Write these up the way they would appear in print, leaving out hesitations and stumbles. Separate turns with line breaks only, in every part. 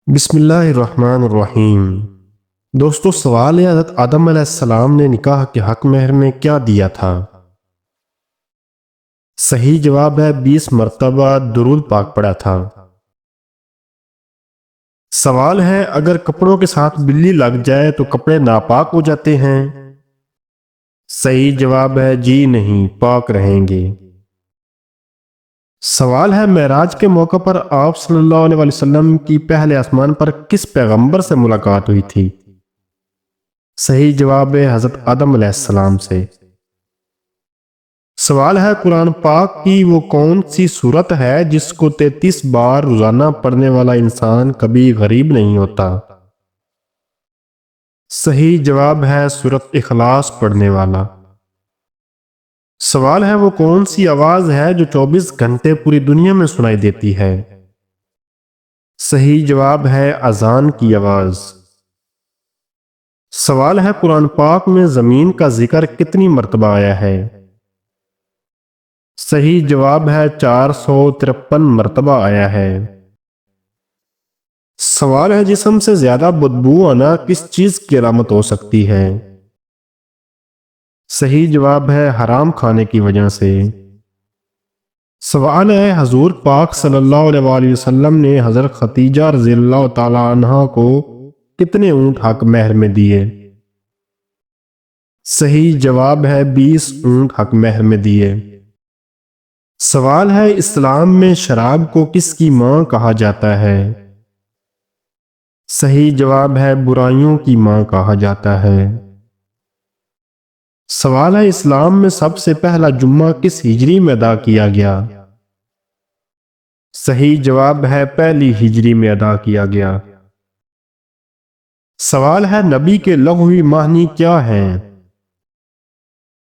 بسم اللہ الرحمن الرحیم۔ دوستو، سوال ہے حضرت آدم علیہ السلام نے نکاح کے حق مہر میں کیا دیا تھا؟ صحیح جواب ہے 20 مرتبہ درود پاک پڑھا تھا۔ سوال ہے اگر کپڑوں کے ساتھ بلی لگ جائے تو کپڑے ناپاک ہو جاتے ہیں؟ صحیح جواب ہے جی نہیں، پاک رہیں گے۔ سوال ہے معراج کے موقع پر آپ صلی اللہ علیہ وسلم کی پہلے آسمان پر کس پیغمبر سے ملاقات ہوئی تھی؟ صحیح جواب ہے حضرت آدم علیہ السلام سے۔ سوال ہے قرآن پاک کی وہ کون سی سورت ہے جس کو 33 بار روزانہ پڑھنے والا انسان کبھی غریب نہیں ہوتا؟ صحیح جواب ہے سورت اخلاص پڑھنے والا۔ سوال ہے وہ کون سی آواز ہے جو 24 گھنٹے پوری دنیا میں سنائی دیتی ہے؟ صحیح جواب ہے اذان کی آواز۔ سوال ہے قرآن پاک میں زمین کا ذکر کتنی مرتبہ آیا ہے؟ صحیح جواب ہے 453 مرتبہ آیا ہے۔ سوال ہے جسم سے زیادہ بدبو آنا کس چیز کی علامت ہو سکتی ہے؟ صحیح جواب ہے حرام کھانے کی وجہ سے۔ سوال ہے حضور پاک صلی اللہ علیہ وآلہ وسلم نے حضرت خدیجہ رضی اللہ تعالی عنہ کو کتنے اونٹ حق مہر میں دیے؟ صحیح جواب ہے 20 اونٹ حق مہر میں دیے۔ سوال ہے اسلام میں شراب کو کس کی ماں کہا جاتا ہے؟ صحیح جواب ہے برائیوں کی ماں کہا جاتا ہے۔ سوال ہے اسلام میں سب سے پہلا جمعہ کس ہجری میں ادا کیا گیا؟ صحیح جواب ہے پہلی ہجری میں ادا کیا گیا۔ سوال ہے نبی کے لغوی معنی کیا ہیں؟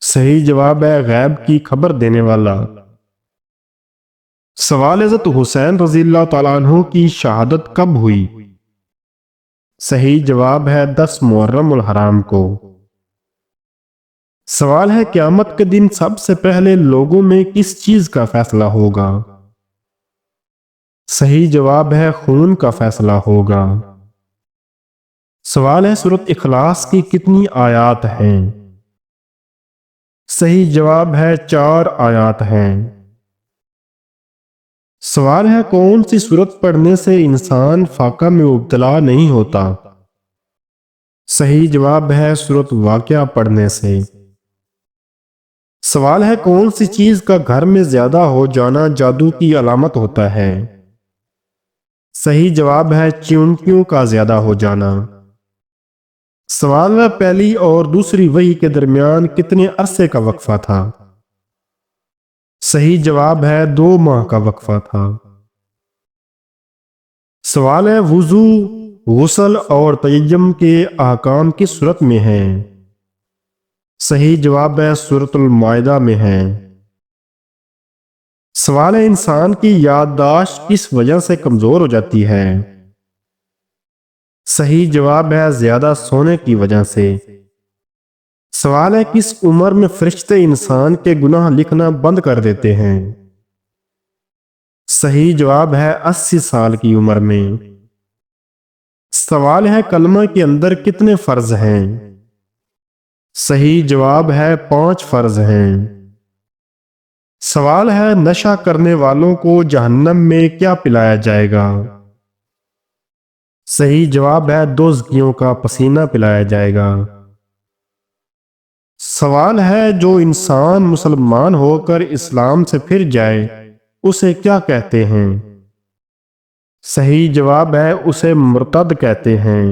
صحیح جواب ہے غیب کی خبر دینے والا۔ سوال حضرت حسین رضی اللہ تعالیٰ عنہ کی شہادت کب ہوئی؟ صحیح جواب ہے 10 محرم الحرام کو۔ سوال ہے قیامت کے دن سب سے پہلے لوگوں میں کس چیز کا فیصلہ ہوگا؟ صحیح جواب ہے خون کا فیصلہ ہوگا۔ سوال ہے سورۃ اخلاص کی کتنی آیات ہیں؟ صحیح جواب ہے 4 آیات ہیں۔ سوال ہے کون سی سورت پڑھنے سے انسان فاقہ میں مبتلا نہیں ہوتا؟ صحیح جواب ہے سورۃ واقعہ پڑھنے سے۔ سوال ہے کون سی چیز کا گھر میں زیادہ ہو جانا جادو کی علامت ہوتا ہے؟ صحیح جواب ہے چیونٹیوں کا زیادہ ہو جانا۔ سوال ہے پہلی اور دوسری وحی کے درمیان کتنے عرصے کا وقفہ تھا؟ صحیح جواب ہے 2 ماہ کا وقفہ تھا۔ سوال ہے وضو، غسل اور تیمم کے احکام کس سورت میں ہیں؟ صحیح جواب ہے سورۃ المائدہ میں ہے۔ سوال ہے انسان کی یادداشت کس وجہ سے کمزور ہو جاتی ہے؟ صحیح جواب ہے زیادہ سونے کی وجہ سے۔ سوال ہے کس عمر میں فرشتے انسان کے گناہ لکھنا بند کر دیتے ہیں؟ صحیح جواب ہے 80 سال کی عمر میں۔ سوال ہے کلمہ کے اندر کتنے فرض ہیں؟ صحیح جواب ہے 5 فرض ہیں۔ سوال ہے نشہ کرنے والوں کو جہنم میں کیا پلایا جائے گا؟ صحیح جواب ہے دوزخیوں کا پسینہ پلایا جائے گا۔ سوال ہے جو انسان مسلمان ہو کر اسلام سے پھر جائے اسے کیا کہتے ہیں؟ صحیح جواب ہے اسے مرتد کہتے ہیں۔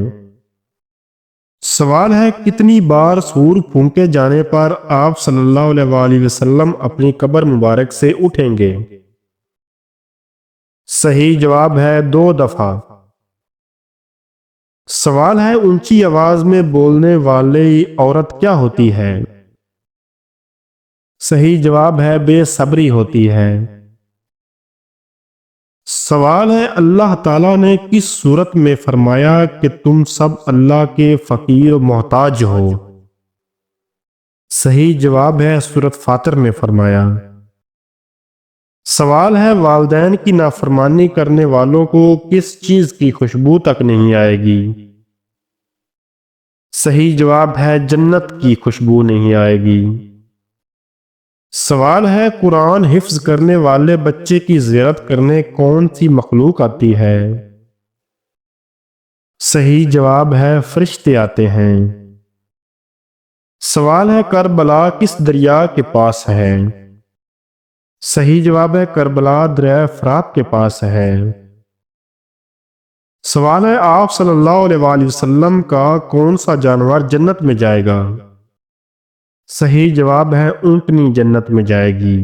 سوال ہے کتنی بار سور پھونکے جانے پر آپ صلی اللہ علیہ وآلہ وسلم اپنی قبر مبارک سے اٹھیں گے؟ صحیح جواب ہے 2 دفعہ۔ سوال ہے اونچی آواز میں بولنے والی عورت کیا ہوتی ہے؟ صحیح جواب ہے بے صبری ہوتی ہے۔ سوال ہے اللہ تعالیٰ نے کس صورت میں فرمایا کہ تم سب اللہ کے فقیر و محتاج ہو؟ صحیح جواب ہے سورۃ فاطر میں فرمایا۔ سوال ہے والدین کی نافرمانی کرنے والوں کو کس چیز کی خوشبو تک نہیں آئے گی؟ صحیح جواب ہے جنت کی خوشبو نہیں آئے گی۔ سوال ہے قرآن حفظ کرنے والے بچے کی زیارت کرنے کون سی مخلوق آتی ہے؟ صحیح جواب ہے فرشتے آتے ہیں۔ سوال ہے کربلا کس دریا کے پاس ہے؟ صحیح جواب ہے کربلا دریا فرات کے پاس ہے۔ سوال ہے آپ صلی اللہ علیہ وآلہ وسلم کا کون سا جانور جنت میں جائے گا؟ صحیح جواب ہے اونٹنی جنت میں جائے گی۔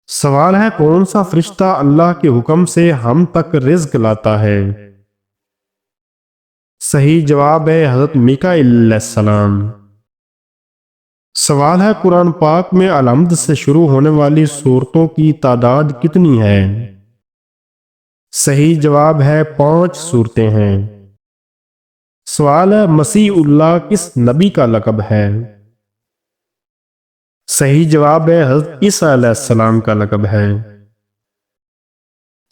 سوال ہے کون سا فرشتہ اللہ کے حکم سے ہم تک رزق لاتا ہے؟ صحیح جواب ہے حضرت میکائیل علیہ السلام۔ سوال ہے قرآن پاک میں الحمد سے شروع ہونے والی سورتوں کی تعداد کتنی ہے؟ صحیح جواب ہے 5 سورتیں ہیں۔ سوال ہے مسیح اللہ کس نبی کا لقب ہے؟ صحیح جواب ہے حضرت عیسیٰ علیہ السلام کا لقب ہے۔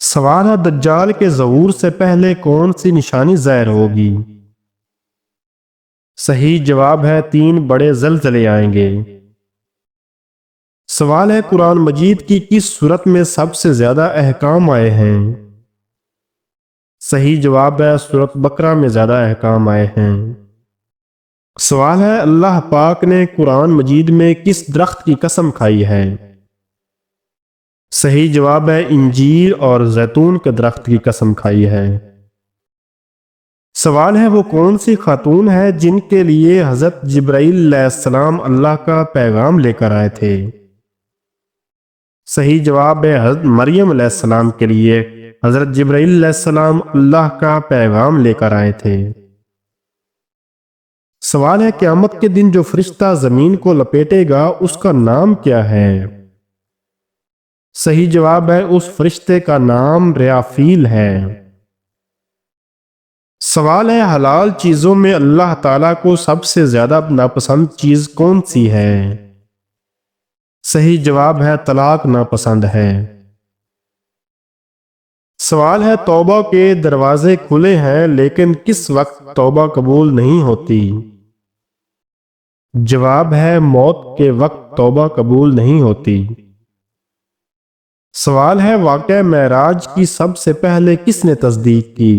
سوال ہے دجال کے ظہور سے پہلے کون سی نشانی ظاہر ہوگی؟ صحیح جواب ہے 3 بڑے زلزلے آئیں گے۔ سوال ہے قرآن مجید کی کس سورت میں سب سے زیادہ احکام آئے ہیں؟ صحیح جواب ہے سورت بقرہ میں زیادہ احکام آئے ہیں۔ سوال ہے اللہ پاک نے قرآن مجید میں کس درخت کی قسم کھائی ہے؟ صحیح جواب ہے انجیر اور زیتون کے درخت کی قسم کھائی ہے۔ سوال ہے وہ کون سی خاتون ہے جن کے لیے حضرت جبرائیل علیہ السلام اللہ کا پیغام لے کر آئے تھے؟ صحیح جواب ہے حضرت مریم علیہ السلام کے لیے حضرت جبرائیل علیہ السلام اللہ کا پیغام لے کر آئے تھے۔ سوال ہے قیامت کے دن جو فرشتہ زمین کو لپیٹے گا اس کا نام کیا ہے؟ صحیح جواب ہے اس فرشتے کا نام ریافیل ہے۔ سوال ہے حلال چیزوں میں اللہ تعالیٰ کو سب سے زیادہ ناپسند چیز کون سی ہے؟ صحیح جواب ہے طلاق ناپسند ہے۔ سوال ہے توبہ کے دروازے کھلے ہیں لیکن کس وقت توبہ قبول نہیں ہوتی؟ جواب ہے موت کے وقت توبہ قبول نہیں ہوتی۔ سوال ہے واقعہ معراج کی سب سے پہلے کس نے تصدیق کی؟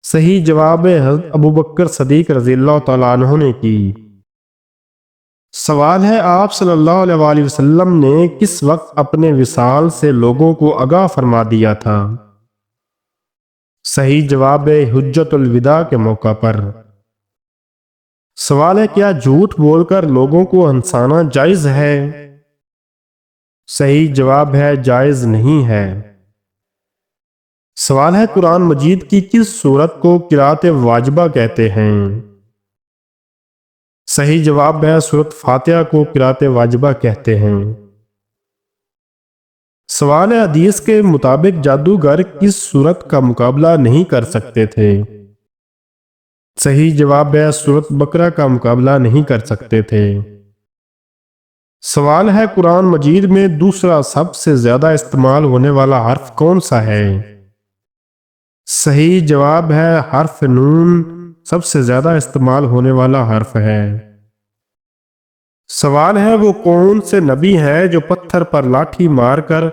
صحیح جواب ہے حضرت ابوبکر صدیق رضی اللہ تعالیٰ عنہ نے کی۔ سوال ہے آپ صلی اللہ علیہ وآلہ وسلم نے کس وقت اپنے وصال سے لوگوں کو آگاہ فرما دیا تھا؟ صحیح جواب ہے حجت الوداع کے موقع پر۔ سوال ہے کیا جھوٹ بول کر لوگوں کو ہنسانا جائز ہے؟ صحیح جواب ہے جائز نہیں ہے۔ سوال ہے قرآن مجید کی کس سورت کو قرأت واجبہ کہتے ہیں؟ صحیح جواب ہے سورت فاتحہ کو قرأت واجبہ کہتے ہیں۔ سوال ہے حدیث کے مطابق جادوگر کس سورت کا مقابلہ نہیں کر سکتے تھے؟ صحیح جواب ہے سورت بقرہ کا مقابلہ نہیں کر سکتے تھے۔ سوال ہے قرآن مجید میں دوسرا سب سے زیادہ استعمال ہونے والا حرف کون سا ہے؟ صحیح جواب ہے حرف نون سب سے زیادہ استعمال ہونے والا حرف ہے۔ سوال ہے وہ کون سے نبی ہیں جو پتھر پر لاٹھی مار کر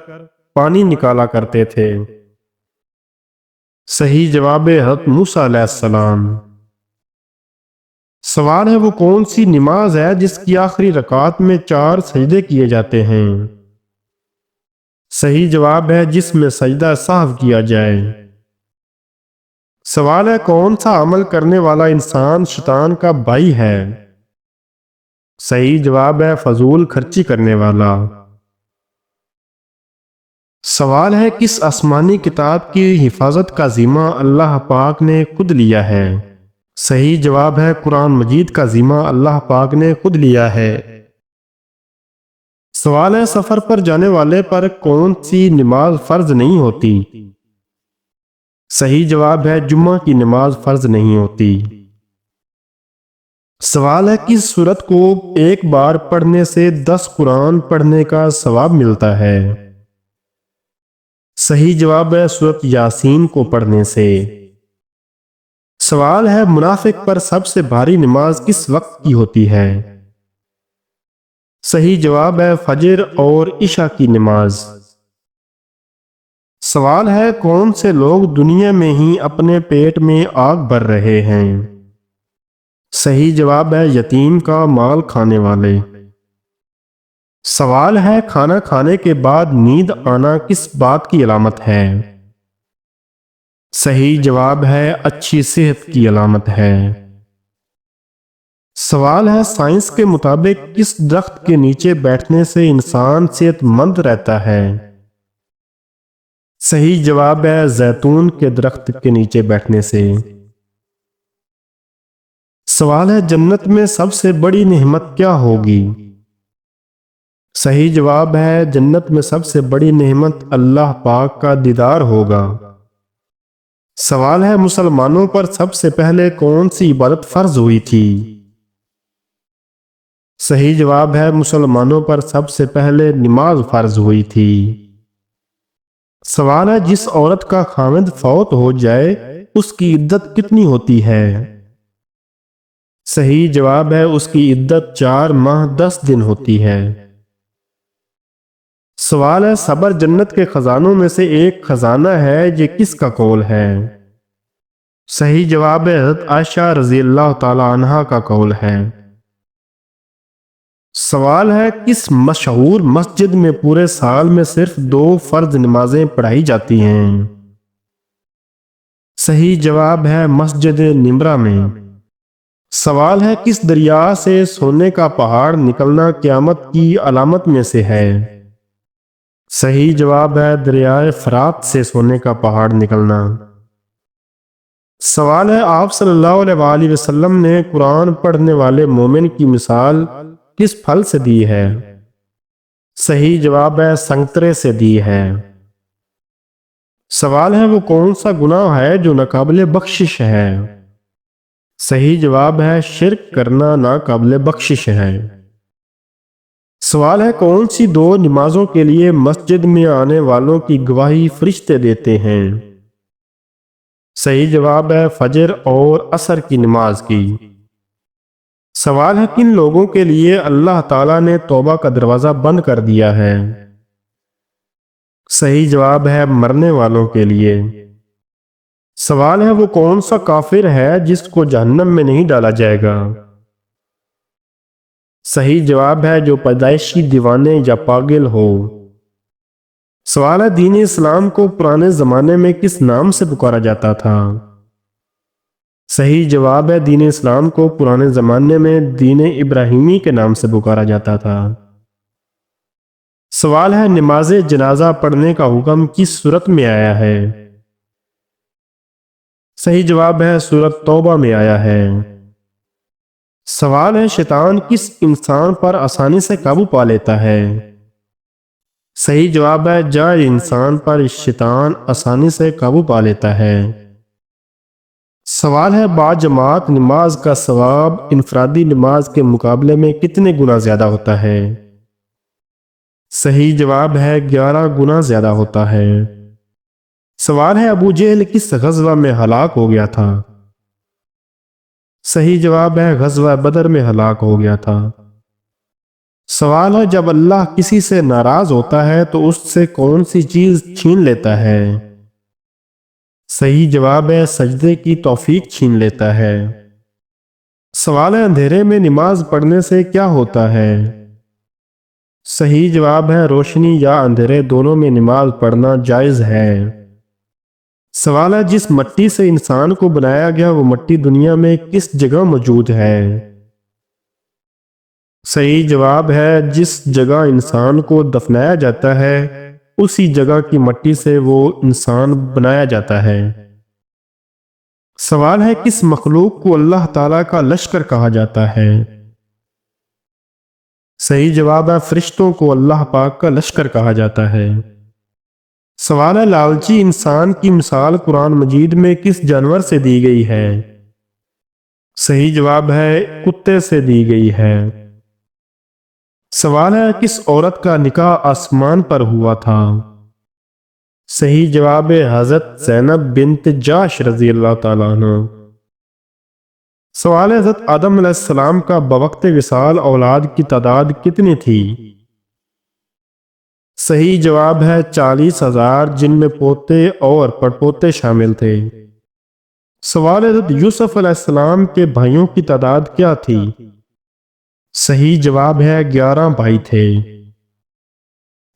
پانی نکالا کرتے تھے؟ صحیح جواب ہے حضرت موسیٰ علیہ السلام۔ سوال ہے وہ کون سی نماز ہے جس کی آخری رکعت میں 4 سجدے کیے جاتے ہیں؟ صحیح جواب ہے جس میں سجدہ سہو کیا جائے۔ سوال ہے کون سا عمل کرنے والا انسان شیطان کا بھائی ہے؟ صحیح جواب ہے فضول خرچی کرنے والا۔ سوال ہے کس آسمانی کتاب کی حفاظت کا ذمہ اللہ پاک نے خود لیا ہے؟ صحیح جواب ہے قرآن مجید کا ذمہ اللہ پاک نے خود لیا ہے۔ سوال ہے سفر پر جانے والے پر کون سی نماز فرض نہیں ہوتی؟ صحیح جواب ہے جمعہ کی نماز فرض نہیں ہوتی۔ سوال ہے کہ سورت کو ایک بار پڑھنے سے 10 قرآن پڑھنے کا ثواب ملتا ہے؟ صحیح جواب ہے سورت یاسین کو پڑھنے سے۔ سوال ہے منافق پر سب سے بھاری نماز کس وقت کی ہوتی ہے؟ صحیح جواب ہے فجر اور عشاء کی نماز۔ سوال ہے کون سے لوگ دنیا میں ہی اپنے پیٹ میں آگ بھر رہے ہیں؟ صحیح جواب ہے یتیم کا مال کھانے والے۔ سوال ہے کھانا کھانے کے بعد نیند آنا کس بات کی علامت ہے؟ صحیح جواب ہے اچھی صحت کی علامت ہے۔ سوال ہے سائنس کے مطابق کس درخت کے نیچے بیٹھنے سے انسان صحت مند رہتا ہے؟ صحیح جواب ہے زیتون کے درخت کے نیچے بیٹھنے سے۔ سوال ہے جنت میں سب سے بڑی نعمت کیا ہوگی؟ صحیح جواب ہے جنت میں سب سے بڑی نعمت اللہ پاک کا دیدار ہوگا۔ سوال ہے مسلمانوں پر سب سے پہلے کون سی عبادت فرض ہوئی تھی؟ صحیح جواب ہے مسلمانوں پر سب سے پہلے نماز فرض ہوئی تھی۔ سوال ہے جس عورت کا خاوند فوت ہو جائے اس کی عدت کتنی ہوتی ہے؟ صحیح جواب ہے اس کی عدت 4 ماہ 10 دن ہوتی ہے۔ سوال ہے صبر جنت کے خزانوں میں سے ایک خزانہ ہے، یہ کس کا قول ہے؟ صحیح جواب ہے حضرت عائشہ رضی اللہ تعالی عنہا کا قول ہے۔ سوال ہے کس مشہور مسجد میں پورے سال میں صرف 2 فرض نمازیں پڑھائی جاتی ہیں؟ صحیح جواب ہے مسجد نمرہ میں۔ سوال ہے کس دریا سے سونے کا پہاڑ نکلنا قیامت کی علامت میں سے ہے؟ صحیح جواب ہے دریائے فرات سے سونے کا پہاڑ نکلنا۔ سوال ہے آپ صلی اللہ علیہ وآلہ وسلم نے قرآن پڑھنے والے مومن کی مثال کس پھل سے دی ہے؟ صحیح جواب ہے سنگترے سے دی ہے۔ سوال ہے وہ کون سا گناہ ہے جو ناقابل بخشش ہے؟ صحیح جواب ہے شرک کرنا ناقابل بخشش ہے۔ سوال ہے کون سی 2 نمازوں کے لیے مسجد میں آنے والوں کی گواہی فرشتے دیتے ہیں؟ صحیح جواب ہے فجر اور عصر کی نماز کی۔ سوال ہے کن لوگوں کے لیے اللہ تعالیٰ نے توبہ کا دروازہ بند کر دیا ہے؟ صحیح جواب ہے مرنے والوں کے لیے۔ سوال ہے وہ کون سا کافر ہے جس کو جہنم میں نہیں ڈالا جائے گا؟ صحیح جواب ہے جو پیدائشی دیوانے یا پاگل ہو۔ سوال ہے دین اسلام کو پرانے زمانے میں کس نام سے پکارا جاتا تھا؟ صحیح جواب ہے دین اسلام کو پرانے زمانے میں دین ابراہیمی کے نام سے پکارا جاتا تھا۔ سوال ہے نماز جنازہ پڑھنے کا حکم کس سورت میں آیا ہے؟ صحیح جواب ہے سورت توبہ میں آیا ہے۔ سوال ہے شیطان کس انسان پر آسانی سے قابو پا لیتا ہے؟ صحیح جواب ہے جائر انسان پر شیطان آسانی سے قابو پا لیتا ہے۔ سوال ہے باجماعت نماز کا ثواب انفرادی نماز کے مقابلے میں کتنے گنا زیادہ ہوتا ہے؟ صحیح جواب ہے 11 گنا زیادہ ہوتا ہے۔ سوال ہے ابو جہل کس غزوہ میں ہلاک ہو گیا تھا؟ صحیح جواب ہے غزوہ بدر میں ہلاک ہو گیا تھا۔ سوال ہے جب اللہ کسی سے ناراض ہوتا ہے تو اس سے کون سی چیز چھین لیتا ہے؟ صحیح جواب ہے سجدے کی توفیق چھین لیتا ہے۔ سوال ہے اندھیرے میں نماز پڑھنے سے کیا ہوتا ہے؟ صحیح جواب ہے روشنی یا اندھیرے دونوں میں نماز پڑھنا جائز ہے۔ سوال ہے جس مٹی سے انسان کو بنایا گیا وہ مٹی دنیا میں کس جگہ موجود ہے؟ صحیح جواب ہے جس جگہ انسان کو دفنایا جاتا ہے اسی جگہ کی مٹی سے وہ انسان بنایا جاتا ہے۔ سوال ہے کس مخلوق کو اللہ تعالیٰ کا لشکر کہا جاتا ہے؟ صحیح جواب ہے فرشتوں کو اللہ پاک کا لشکر کہا جاتا ہے۔ سوال ہے لالچی انسان کی مثال قرآن مجید میں کس جانور سے دی گئی ہے؟ صحیح جواب ہے کتے سے دی گئی ہے۔ سوال ہے کس عورت کا نکاح آسمان پر ہوا تھا؟ صحیح جواب ہے حضرت زینب بنت جاش رضی اللہ تعالیٰ عنہ۔ سوال ہے حضرت آدم علیہ السلام کا بوقت وصال اولاد کی تعداد کتنی تھی؟ صحیح جواب ہے 40,000، جن میں پوتے اور پڑپوتے شامل تھے۔ سوال ہے حضرت یوسف علیہ السلام کے بھائیوں کی تعداد کیا تھی؟ صحیح جواب ہے 11 بھائی تھے۔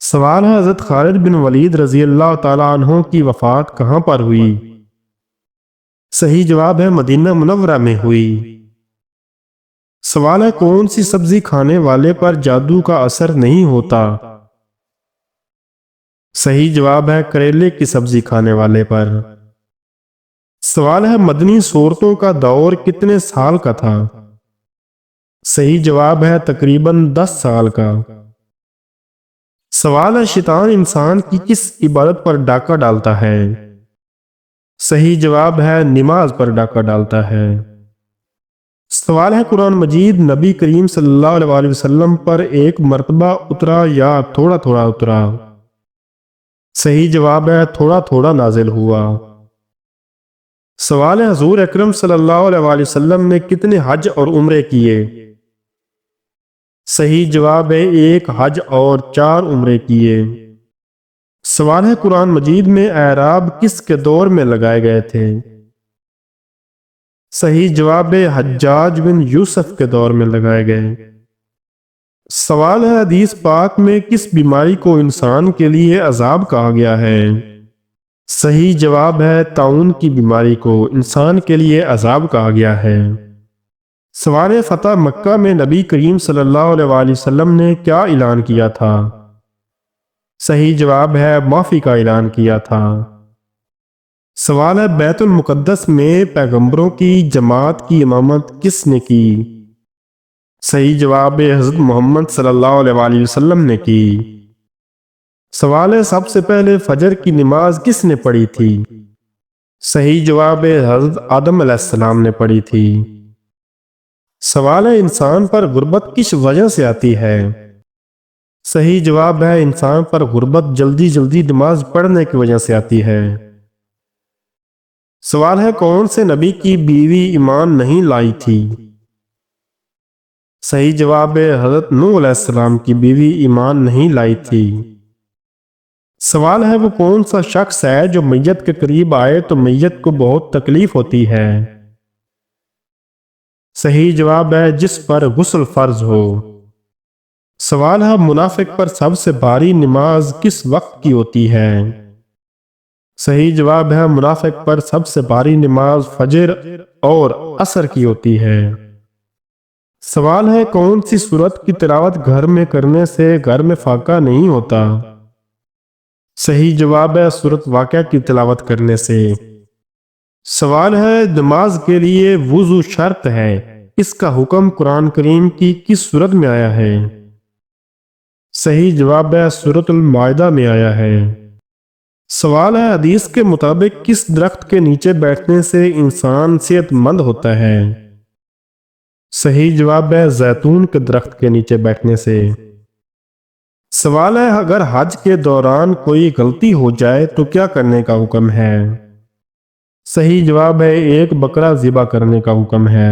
سوال ہے حضرت خالد بن ولید رضی اللہ تعالیٰ عنہ کی وفات کہاں پر ہوئی؟ صحیح جواب ہے مدینہ منورہ میں ہوئی۔ سوال ہے کون سی سبزی کھانے والے پر جادو کا اثر نہیں ہوتا؟ صحیح جواب ہے کریلے کی سبزی کھانے والے پر۔ سوال ہے مدنی صورتوں کا دور کتنے سال کا تھا؟ صحیح جواب ہے تقریباً 10 سال کا۔ سوال ہے شیطان انسان کی کس عبادت پر ڈاکہ ڈالتا ہے؟ صحیح جواب ہے نماز پر ڈاکہ ڈالتا ہے۔ سوال ہے قرآن مجید نبی کریم صلی اللہ علیہ وسلم پر ایک مرتبہ اترا یا تھوڑا تھوڑا اترا؟ صحیح جواب ہے تھوڑا تھوڑا نازل ہوا۔ سوال ہے حضور اکرم صلی اللہ علیہ وسلم نے کتنے حج اور عمرے کیے؟ صحیح جواب ہے 1 حج اور 4 عمرے کیے۔ سوال ہے قرآن مجید میں اعراب کس کے دور میں لگائے گئے تھے؟ صحیح جواب ہے حجاج بن یوسف کے دور میں لگائے گئے۔ سوال ہے حدیث پاک میں کس بیماری کو انسان کے لیے عذاب کہا گیا ہے؟ صحیح جواب ہے طاعون کی بیماری کو انسان کے لیے عذاب کہا گیا ہے۔ سوال فتح مکہ میں نبی کریم صلی اللہ علیہ وسلم نے کیا اعلان کیا تھا؟ صحیح جواب ہے معافی کا اعلان کیا تھا۔ سوال ہے بیت المقدس میں پیغمبروں کی جماعت کی امامت کس نے کی؟ صحیح جواب ہے حضرت محمد صلی اللہ علیہ وسلم نے کی۔ سوال ہے سب سے پہلے فجر کی نماز کس نے پڑھی تھی؟ صحیح جواب ہے حضرت آدم علیہ السلام نے پڑھی تھی۔ سوال ہے انسان پر غربت کس وجہ سے آتی ہے؟ صحیح جواب ہے انسان پر غربت جلدی جلدی نماز پڑھنے کی وجہ سے آتی ہے۔ سوال ہے کون سے نبی کی بیوی ایمان نہیں لائی تھی؟ صحیح جواب ہے حضرت نوح علیہ السلام کی بیوی ایمان نہیں لائی تھی۔ سوال ہے وہ کون سا شخص ہے جو میت کے قریب آئے تو میت کو بہت تکلیف ہوتی ہے؟ صحیح جواب ہے جس پر غسل فرض ہو۔ سوال ہے منافق پر سب سے بھاری نماز کس وقت کی ہوتی ہے؟ صحیح جواب ہے منافق پر سب سے بھاری نماز فجر اور عصر کی ہوتی ہے۔ سوال ہے کون سی سورت کی تلاوت گھر میں کرنے سے گھر میں فاقہ نہیں ہوتا؟ صحیح جواب ہے سورت واقعہ کی تلاوت کرنے سے۔ سوال ہے نماز کے لیے وضو شرط ہے، اس کا حکم قرآن کریم کی کس سورت میں آیا ہے؟ صحیح جواب ہے سورۃ المائدہ میں آیا ہے۔ سوال ہے حدیث کے مطابق کس درخت کے نیچے بیٹھنے سے انسان صحت مند ہوتا ہے؟ صحیح جواب ہے زیتون کے درخت کے نیچے بیٹھنے سے۔ سوال ہے اگر حج کے دوران کوئی غلطی ہو جائے تو کیا کرنے کا حکم ہے؟ صحیح جواب ہے 1 بکرا ذبح کرنے کا حکم ہے۔